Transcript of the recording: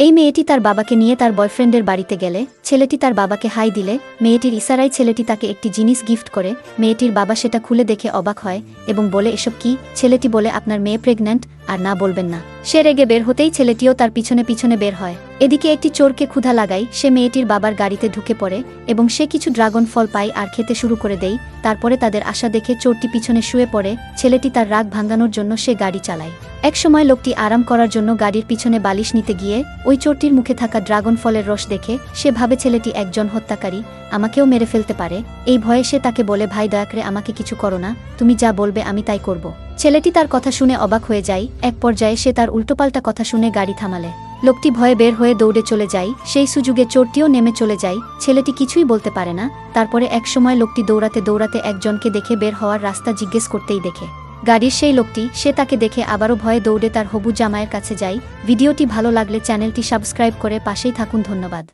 এই মেয়েটি তার বাবাকে নিয়ে তার বয়ফ্রেন্ডের বাড়িতে গেলে ছেলেটি তার বাবাকে হাই দিলে মেয়েটির ইশারায় ছেলেটি তাকে একটি জিনিস গিফট করে। মেয়েটির বাবা সেটা খুলে দেখে অবাক হয় এবং বলে, এসব কি? ছেলেটি বলে, আপনার মেয়ে প্রেগন্যান্ট, আর না বলবেন না। সে রেগে বের হতেই ছেলেটিও তার পিছনে পিছনে বের হয়। এদিকে একটি চোরকে ক্ষুধা লাগাই, সে মেয়েটির বাবার গাড়িতে ঢুকে পড়ে এবং সে কিছু ড্রাগন ফল পায় আর খেতে শুরু করে দেয়। তারপরে তাদের আশা দেখে চোরটি পিছনে শুয়ে পড়ে। ছেলেটি তার রাগ ভাঙানোর জন্য সে গাড়ি চালায়। এক সময় লোকটি আরাম করার জন্য গাড়ির পিছনে বালিশ নিতে গিয়ে ওই চোরটির মুখে থাকা ড্রাগন ফলের রস দেখে সে ভাবে ছেলেটি একজন হত্যাকারী, আমাকেও মেরে ফেলতে পারে। এই ভয়ে সে তাকে বলে, ভাই দয়া করে আমাকে কিছু করো না, তুমি যা বলবে আমি তাই করব। ছেলেটি তার কথা শুনে অবাক হয়ে যায়। এক পর্যায়ে সে তার উল্টোপাল্টা কথা শুনে গাড়ি থামালে। লোকটি ভয়ে বের হয়ে দৌড়ে চলে যায়। সেই সুযোগে চোরটিও নেমে চলে যায়। ছেলেটি কিছুই বলতে পারে না। তারপরে এক সময় লোকটি দৌড়াতে দৌড়াতে একজনকে দেখে বের হওয়ার রাস্তা জিজ্ঞেস করতেই দেখে গাড়ির সেই লোকটি, সে তাকে দেখে আবারও ভয়ে দৌড়ে তার হবু জামাইয়ের কাছে যায়। ভিডিওটি ভালো লাগলে চ্যানেলটি সাবস্ক্রাইব করে পাশেই থাকুন। ধন্যবাদ।